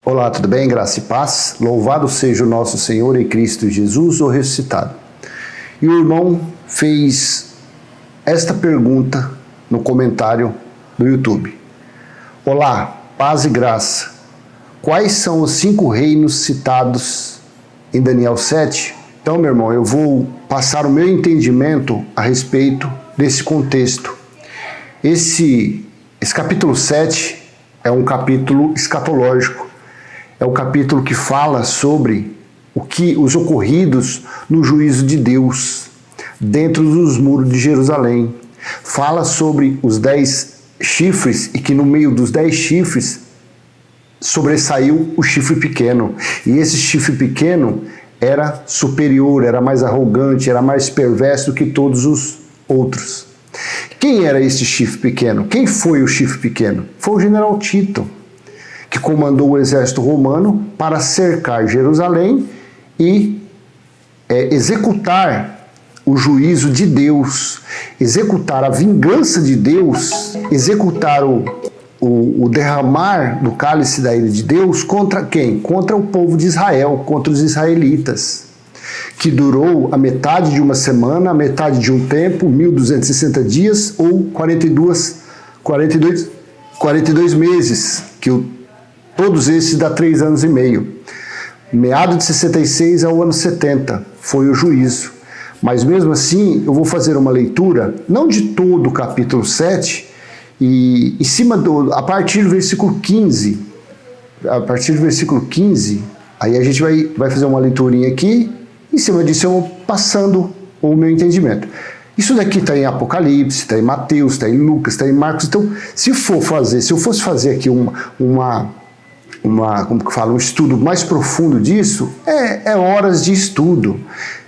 Olá, tudo bem? Graça e paz. Louvado seja o nosso Senhor e Cristo Jesus, o ressuscitado. E o irmão fez esta pergunta no comentário do YouTube. Olá, paz e graça. Quais são os 5 reinos citados em Daniel 7? Então, meu irmão, eu vou passar o meu entendimento a respeito desse contexto. Esse capítulo 7 é um capítulo escatológico. É o capítulo que fala sobre os ocorridos no juízo de Deus, dentro dos muros de Jerusalém. Fala sobre os 10 chifres e que no meio dos 10 chifres sobressaiu o chifre pequeno. E esse chifre pequeno era superior, era mais arrogante, era mais perverso do que todos os outros. Quem era esse chifre pequeno? Quem foi o chifre pequeno? Foi o general Tito, que comandou o exército romano para cercar Jerusalém e executar o juízo de Deus, executar a vingança de Deus, executar o derramar do cálice da ira de Deus contra quem? Contra o povo de Israel, contra os israelitas, que durou a metade de uma semana, a metade de um tempo, 1260 dias ou 42 meses, todos esses dá 3 anos e meio. Meado de 66 ao ano 70 foi o juízo. Mas mesmo assim, eu vou fazer uma leitura, não de todo o capítulo 7, e a partir do versículo 15, aí a gente vai fazer uma leiturinha aqui, em cima disso eu vou passando o meu entendimento. Isso daqui está em Apocalipse, está em Mateus, está em Lucas, está em Marcos. Então, se eu fosse fazer aqui como que fala, um estudo mais profundo disso, é horas de estudo.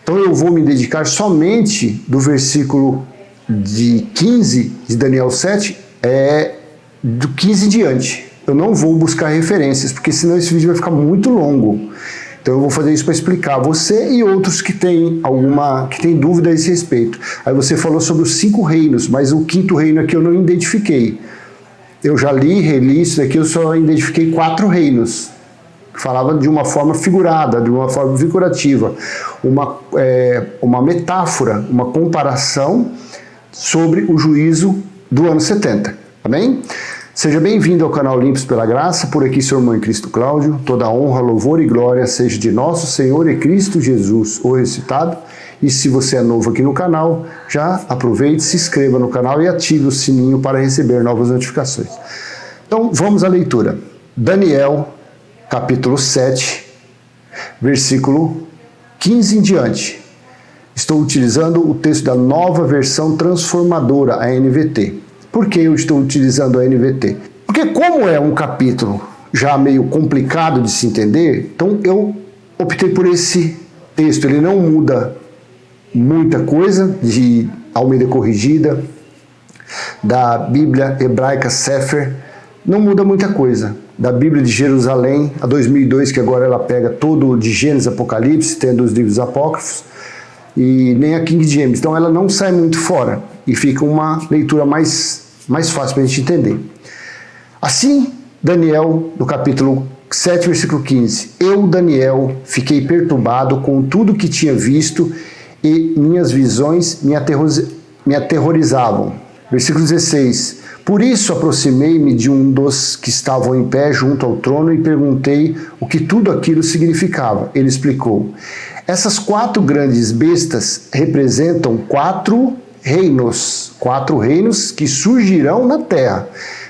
Então eu vou me dedicar somente do versículo de 15 de Daniel 7, do 15 em diante. Eu não vou buscar referências, porque senão esse vídeo vai ficar muito longo. Então eu vou fazer isso para explicar a você e outros que têm dúvida a esse respeito. Aí você falou sobre os 5 reinos, mas o 5º reino aqui eu não identifiquei. Eu já reli isso daqui, eu só identifiquei 4 reinos. Falava de uma forma figurada, de uma forma figurativa. Uma metáfora, uma comparação sobre o juízo do ano 70. Amém? Seja bem-vindo ao canal Limpos pela Graça, por aqui seu irmão em Cristo Cláudio. Toda honra, louvor e glória seja de nosso Senhor e Cristo Jesus, o ressuscitado. E se você é novo aqui no canal, já aproveite, se inscreva no canal e ative o sininho para receber novas notificações. Então, vamos à leitura. Daniel, capítulo 7, versículo 15 em diante. Estou utilizando o texto da Nova Versão Transformadora, a NVT. Por que eu estou utilizando a NVT? Porque como é um capítulo já meio complicado de se entender, então eu optei por esse texto. Ele não muda muita coisa, de Almeida Corrigida, da Bíblia Hebraica Sefer, não muda muita coisa. Da Bíblia de Jerusalém, a 2002, que agora ela pega todo de Gênesis, Apocalipse, tendo os livros apócrifos, e nem a King James. Então ela não sai muito fora e fica uma leitura mais fácil para a gente entender. Assim, Daniel, no capítulo 7, versículo 15. Eu, Daniel, fiquei perturbado com tudo que tinha visto e minhas visões me aterrorizavam. Versículo 16. Por isso aproximei-me de um dos que estavam em pé junto ao trono e perguntei o que tudo aquilo significava. Ele explicou. Essas 4 grandes bestas representam 4 reinos que surgirão na terra.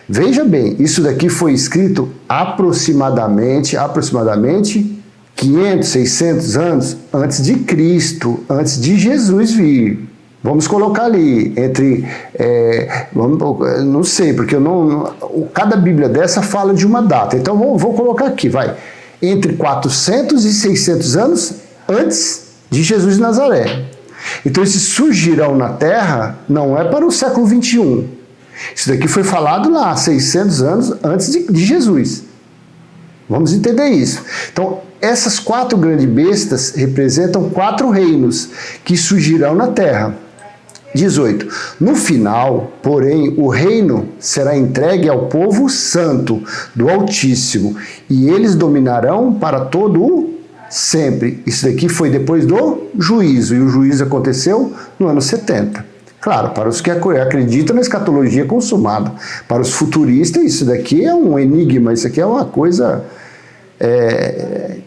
Veja bem, isso daqui foi escrito aproximadamente 500, 600 anos antes de Cristo, antes de Jesus vir. Vamos colocar ali, não sei, porque cada Bíblia dessa fala de uma data. Então vou colocar aqui, entre 400 e 600 anos antes de Jesus de Nazaré. Então esse surgirão na Terra não é para o século 21. Isso daqui foi falado lá, 600 anos antes de Jesus. Vamos entender isso. Então, essas 4 grandes bestas representam 4 reinos que surgirão na Terra. 18. No final, porém, o reino será entregue ao povo santo do Altíssimo, e eles dominarão para todo o sempre. Isso daqui foi depois do juízo, e o juízo aconteceu no ano 70. Claro, para os que acreditam na escatologia consumada. Para os futuristas, isso daqui é um enigma, isso aqui é uma coisa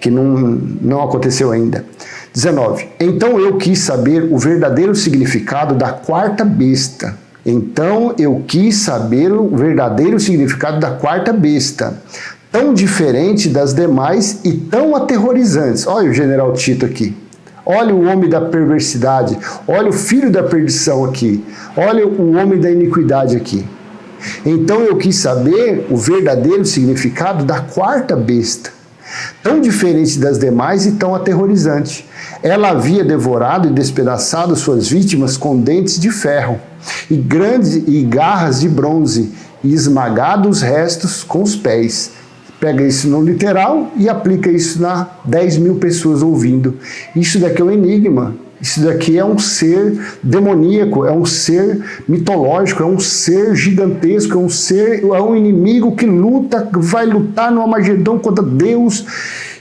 que não aconteceu ainda. 19. Então eu quis saber o verdadeiro significado da quarta besta. Então eu quis saber o verdadeiro significado da quarta besta. Tão diferente das demais e tão aterrorizantes. Olha o general Tito aqui. Olha o homem da perversidade. Olha o filho da perdição aqui. Olha o homem da iniquidade aqui. Então eu quis saber o verdadeiro significado da quarta besta. Tão diferente das demais e tão aterrorizante. Ela havia devorado e despedaçado suas vítimas com dentes de ferro e garras de bronze e esmagado os restos com os pés. Pega isso no literal e aplica isso na 10 mil pessoas ouvindo. Isso daqui é um enigma. Isso daqui é um ser demoníaco, é um ser mitológico, é um ser gigantesco, é um inimigo que luta, vai lutar no Armagedon contra Deus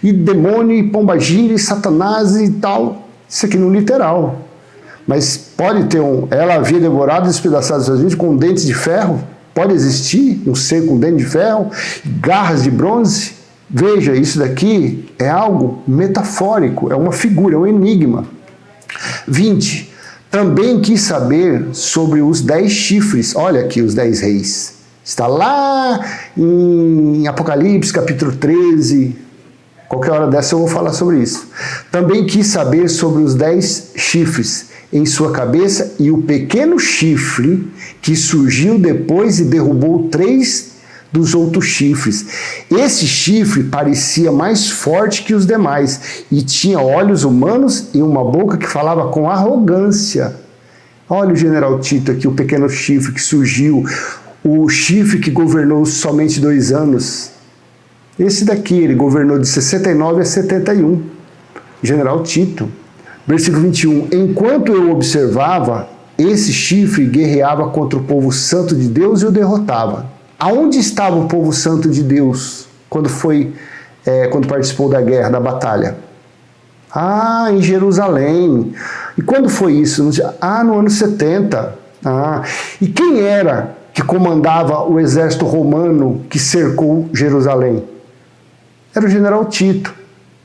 e demônio e pombagira e Satanás e tal. Isso aqui no literal. Mas pode ter ela havia devorado e despedaçado suas vítimas com dentes de ferro? Pode existir um ser com dentes de ferro, garras de bronze? Veja, isso daqui é algo metafórico, é uma figura, é um enigma. 20. Também quis saber sobre os 10 chifres. Olha aqui os 10 reis. Está lá em Apocalipse, capítulo 13. Qualquer hora dessa eu vou falar sobre isso. Também quis saber sobre os 10 chifres em sua cabeça e o pequeno chifre que surgiu depois e derrubou 3 dos outros chifres. Esse chifre parecia mais forte que os demais e tinha olhos humanos e uma boca que falava com arrogância. Olha o general Tito aqui, o pequeno chifre que surgiu, o chifre que governou somente 2 anos. Esse daqui, ele governou de 69 a 71. General Tito. Versículo 21. Enquanto eu observava, esse chifre guerreava contra o povo santo de Deus e o derrotava. Aonde estava o povo santo de Deus quando participou da guerra, da batalha? Em Jerusalém. E quando foi isso? No ano 70. E quem era que comandava o exército romano que cercou Jerusalém? Era o general Tito,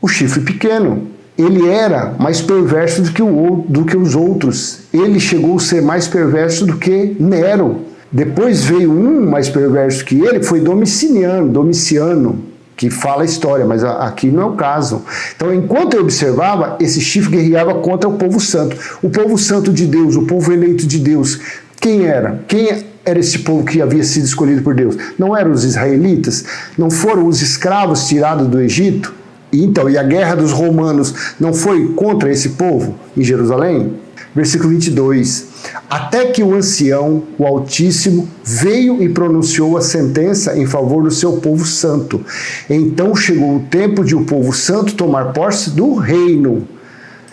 o chifre pequeno. Ele era mais perverso do que os outros. Ele chegou a ser mais perverso do que Nero. Depois veio um mais perverso que ele, que foi Domiciano, que fala a história, mas aqui não é o caso. Então, enquanto eu observava, esse chifre guerreava contra o povo santo de Deus, o povo eleito de Deus. Quem era? Quem era esse povo que havia sido escolhido por Deus? Não eram os israelitas? Não foram os escravos tirados do Egito? Então, e a guerra dos romanos não foi contra esse povo em Jerusalém? Versículo 22. Até que o ancião, o Altíssimo, veio e pronunciou a sentença em favor do seu povo santo. Então chegou o tempo de o povo santo tomar posse do reino,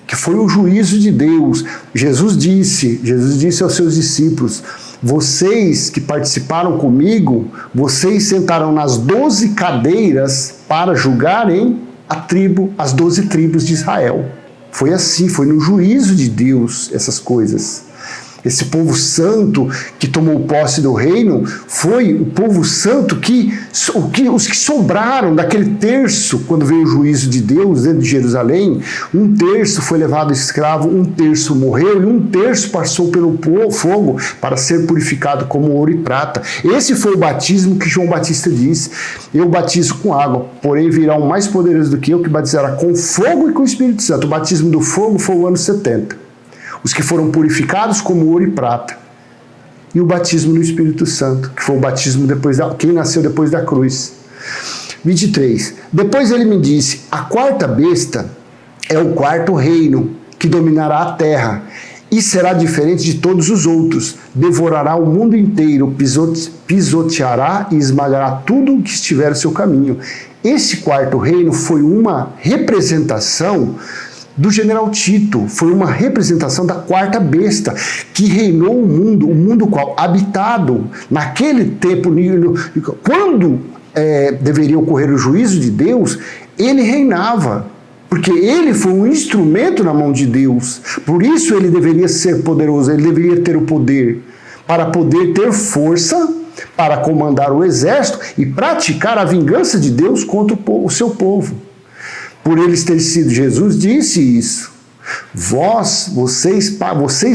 que foi o juízo de Deus. Jesus disse aos seus discípulos: vocês que participaram comigo, vocês sentarão nas 12 cadeiras para julgarem as 12 tribos de Israel. Foi assim, foi no juízo de Deus essas coisas. Esse povo santo que tomou posse do reino foi o povo santo os que sobraram daquele terço, quando veio o juízo de Deus dentro de Jerusalém. 1/3 foi levado escravo, 1/3 morreu e 1/3 passou pelo fogo para ser purificado como ouro e prata. Esse foi o batismo que João Batista disse: eu batizo com água, porém virá um mais poderoso do que eu, que batizará com fogo e com o Espírito Santo. O batismo do fogo foi o ano 70. Os que foram purificados como ouro e prata. E o batismo no Espírito Santo, que foi o batismo quem nasceu depois da cruz. 23. Depois ele me disse: a quarta besta é o quarto reino, que dominará a terra, e será diferente de todos os outros. Devorará o mundo inteiro, pisoteará e esmagará tudo que estiver no seu caminho. Esse quarto reino foi uma representação do general Tito, foi uma representação da quarta besta, que reinou o mundo qual? Habitado. Naquele tempo, quando deveria ocorrer o juízo de Deus, ele reinava, porque ele foi um instrumento na mão de Deus. Por isso ele deveria ser poderoso, ele deveria ter o poder, para poder ter força para comandar o exército e praticar a vingança de Deus contra o seu povo. Por eles ter sido, Jesus disse isso. Vocês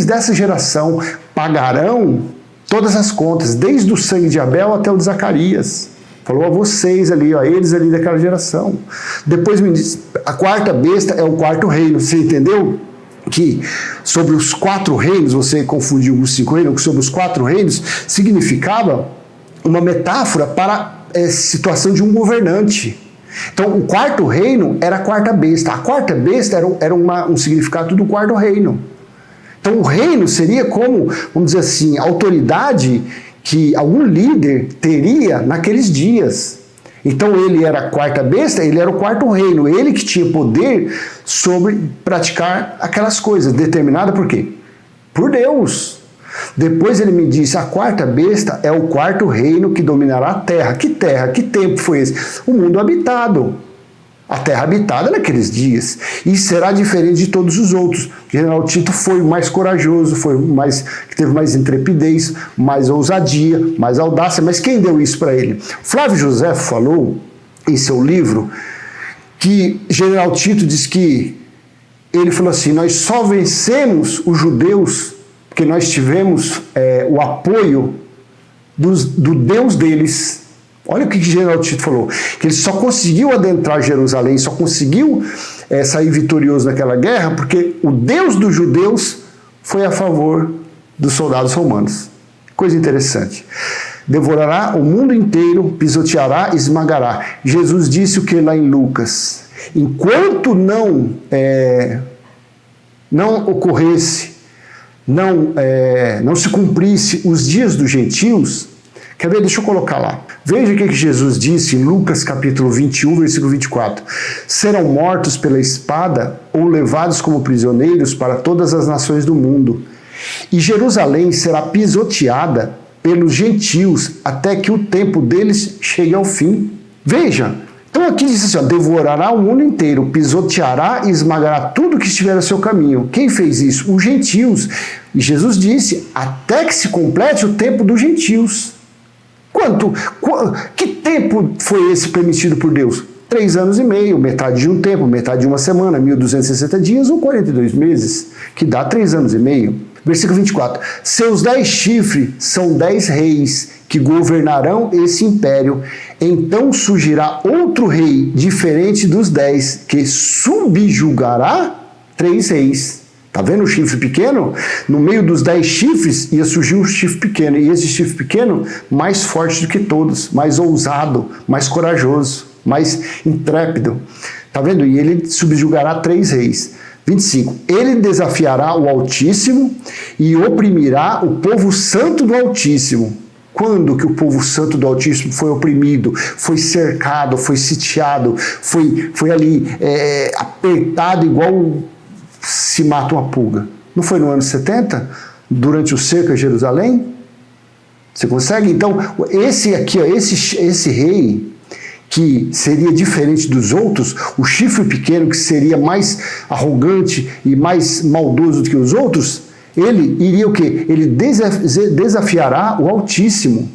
dessa geração pagarão todas as contas, desde o sangue de Abel até o de Zacarias. Falou a vocês ali, a eles ali daquela geração. Depois me diz, a quarta besta é o quarto reino. Você entendeu? Que sobre os 4 reinos, você confundiu os 5 reinos, que sobre os 4 reinos significava uma metáfora para a situação de um governante. Então, o quarto reino era a quarta besta. A quarta besta era um significado do quarto reino. Então, o reino seria como, vamos dizer assim, a autoridade que algum líder teria naqueles dias. Então, ele era a quarta besta, ele era o quarto reino. Ele que tinha poder sobre praticar aquelas coisas. Determinada por quê? Por Deus. Depois ele me disse, a quarta besta é o quarto reino que dominará a terra. Que terra? Que tempo foi esse? O mundo habitado. A terra habitada naqueles dias. E será diferente de todos os outros. O general Tito foi mais corajoso, que teve mais intrepidez, mais ousadia, mais audácia. Mas quem deu isso para ele? Flávio José falou em seu livro que general Tito diz que ele falou assim, nós só vencemos os judeus porque nós tivemos o apoio do Deus deles. Olha o que o general Tito falou, que ele só conseguiu adentrar Jerusalém, só conseguiu sair vitorioso naquela guerra, porque o Deus dos judeus foi a favor dos soldados romanos. Coisa interessante. Devorará o mundo inteiro, pisoteará, esmagará. Jesus disse o que lá em Lucas? Enquanto não ocorresse, não se cumprisse os dias dos gentios, quer ver? Deixa eu colocar lá. Veja o que Jesus disse em Lucas capítulo 21, versículo 24. Serão mortos pela espada ou levados como prisioneiros para todas as nações do mundo. E Jerusalém será pisoteada pelos gentios até que o tempo deles chegue ao fim. Veja, então aqui diz assim, ó, devorará o mundo inteiro, pisoteará e esmagará tudo que estiver a seu caminho. Quem fez isso? Os gentios. E Jesus disse, até que se complete o tempo dos gentios. Que tempo foi esse permitido por Deus? 3 anos e meio, metade de um tempo, metade de uma semana, 1260 dias ou 42 meses, que dá 3 anos e meio. Versículo 24. Seus 10 chifres são 10 reis que governarão esse império. Então surgirá outro rei diferente dos 10 que subjugará 3 reis. Tá vendo o chifre pequeno? No meio dos 10 chifres ia surgir um chifre pequeno. E esse chifre pequeno, mais forte do que todos, mais ousado, mais corajoso, mais intrépido. Tá vendo? E ele subjugará 3 reis. 25. Ele desafiará o Altíssimo e oprimirá o povo santo do Altíssimo. Quando que o povo santo do Altíssimo foi oprimido, foi cercado, foi sitiado, foi ali apertado igual se mata uma pulga? Não foi no ano 70? Durante o cerco a Jerusalém? Você consegue? Então, esse aqui, ó, esse rei, que seria diferente dos outros, o chifre pequeno, que seria mais arrogante e mais maldoso do que os outros, ele iria o quê? Ele desafiará o Altíssimo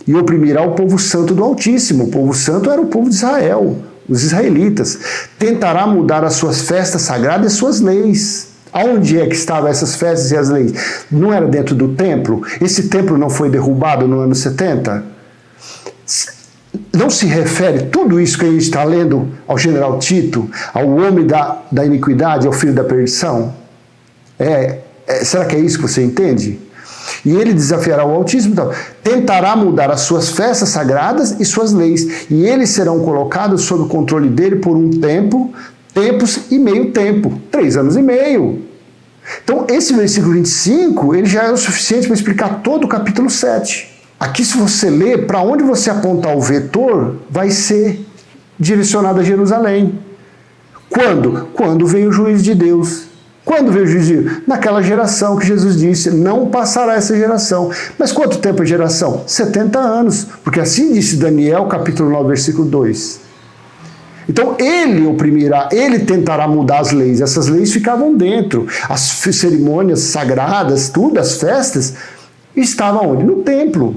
e oprimirá o povo santo do Altíssimo. O povo santo era o povo de Israel, os israelitas. Tentará mudar as suas festas sagradas e suas leis. Aonde é que estavam essas festas e as leis? Não era dentro do templo? Esse templo não foi derrubado no ano 70? Não se refere tudo isso que a gente está lendo ao general Tito, ao homem da iniquidade, ao filho da perdição? Será que é isso que você entende? E ele desafiará o Altíssimo, então, tentará mudar as suas festas sagradas e suas leis, e eles serão colocados sob o controle dele por um tempo, tempos e meio tempo, 3 anos e meio. Então, esse versículo 25, ele já é o suficiente para explicar todo o capítulo 7. Aqui, se você ler, para onde você apontar o vetor, vai ser direcionado a Jerusalém. Quando? Quando veio o juízo de Deus. Quando veio o juízo de Deus? Naquela geração que Jesus disse, não passará essa geração. Mas quanto tempo é geração? 70 anos. Porque assim disse Daniel, capítulo 9, versículo 2. Então ele oprimirá, ele tentará mudar as leis. Essas leis ficavam dentro. As cerimônias sagradas, tudo, as festas, estavam onde? No templo.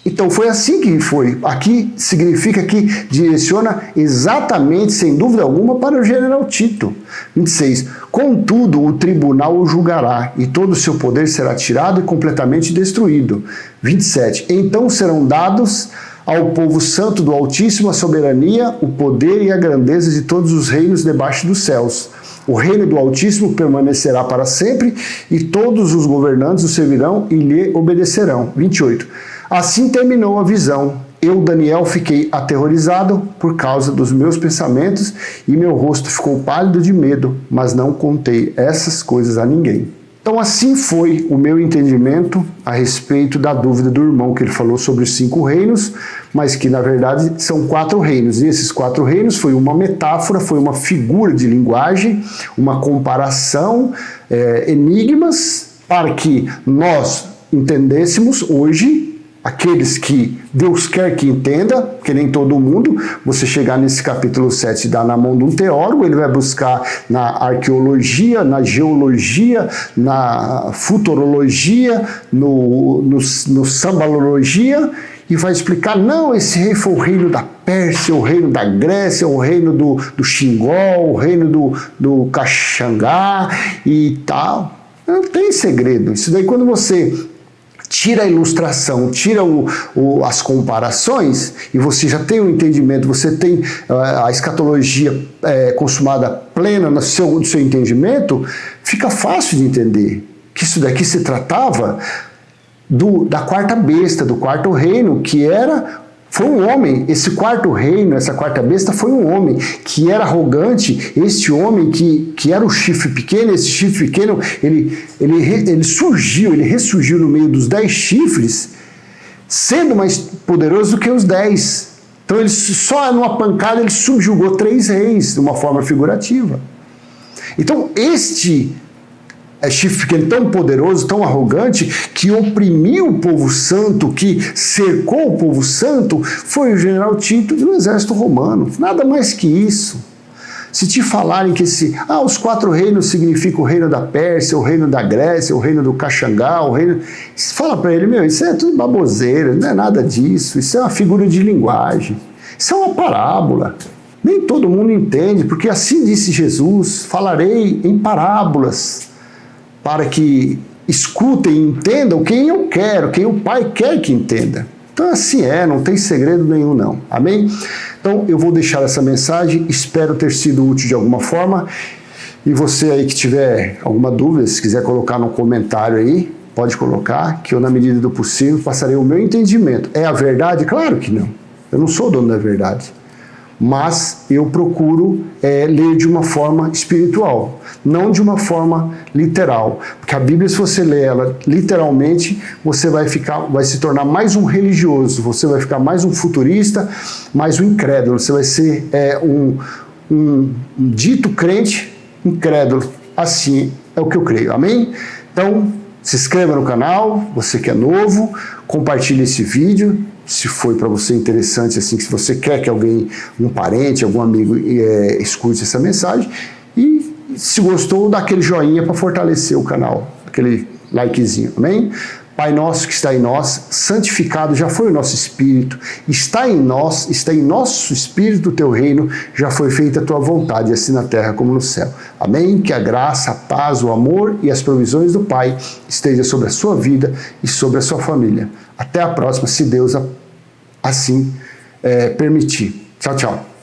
Então foi assim que foi. Aqui significa que direciona exatamente, sem dúvida alguma, para o general Tito. 26. Contudo, o tribunal o julgará, e todo o seu poder será tirado e completamente destruído. 27. Então serão dados ao povo santo do Altíssimo a soberania, o poder e a grandeza de todos os reinos debaixo dos céus. O reino do Altíssimo permanecerá para sempre, e todos os governantes o servirão e lhe obedecerão. 28. Assim terminou a visão. Eu, Daniel, fiquei aterrorizado por causa dos meus pensamentos, e meu rosto ficou pálido de medo, mas não contei essas coisas a ninguém. Então assim foi o meu entendimento a respeito da dúvida do irmão, que ele falou sobre os 5 reinos, mas que na verdade são 4 reinos. E esses 4 reinos foi uma metáfora, foi uma figura de linguagem, uma comparação, enigmas, para que nós entendêssemos hoje, aqueles que Deus quer que entenda, porque nem todo mundo, você chegar nesse capítulo 7 e dar na mão de um teólogo, ele vai buscar na arqueologia, na geologia, na futurologia, no sambalologia, e vai explicar, não, esse rei foi o reino da Pérsia, o reino da Grécia, o reino do Xingó, o reino do Caxangá e tal. Não tem segredo. Isso daí quando você tira a ilustração, tira as comparações, e você já tem o entendimento, você tem a escatologia consumada plena no seu entendimento, fica fácil de entender que isso daqui se tratava da quarta besta, do quarto reino, que foi um homem. Esse quarto reino, essa quarta besta foi um homem que era arrogante. Este homem que era o chifre pequeno, esse chifre pequeno, ele surgiu, ele ressurgiu no meio dos 10 chifres, sendo mais poderoso do que os 10. Então ele só numa pancada ele subjugou 3 reis, de uma forma figurativa. Então este chifre pequeno tão poderoso, tão arrogante, que oprimiu o povo santo, que cercou o povo santo, foi o general Tito do exército romano. Nada mais que isso. Se te falarem que os 4 reinos significam o reino da Pérsia, o reino da Grécia, o reino do Caxangá, fala para ele, isso é tudo baboseira, não é nada disso, isso é uma figura de linguagem, isso é uma parábola. Nem todo mundo entende, porque assim disse Jesus, falarei em parábolas, para que escutem e entendam quem eu quero, quem o Pai quer que entenda. Então assim não tem segredo nenhum não, amém? Então eu vou deixar essa mensagem, espero ter sido útil de alguma forma, e você aí que tiver alguma dúvida, se quiser colocar no comentário aí, pode colocar, que eu na medida do possível passarei o meu entendimento. É a verdade? Claro que não, eu não sou dono da verdade. Mas eu procuro ler de uma forma espiritual, não de uma forma literal. Porque a Bíblia, se você ler ela literalmente, você vai se tornar mais um religioso, você vai ficar mais um futurista, mais um incrédulo. Você vai ser um dito crente incrédulo. Assim é o que eu creio, amém? Então, se inscreva no canal, você que é novo, compartilhe esse vídeo, se foi para você interessante, assim, se você quer que alguém, um parente, algum amigo escute essa mensagem, e se gostou, dá aquele joinha para fortalecer o canal, aquele likezinho, amém? Pai nosso que está em nós, santificado já foi o nosso espírito, está em nós, está em nosso espírito o teu reino, já foi feita a tua vontade, assim na terra como no céu. Amém? Que a graça, a paz, o amor e as provisões do Pai esteja sobre a sua vida e sobre a sua família. Até a próxima, se Deus assim permitir. Tchau, tchau.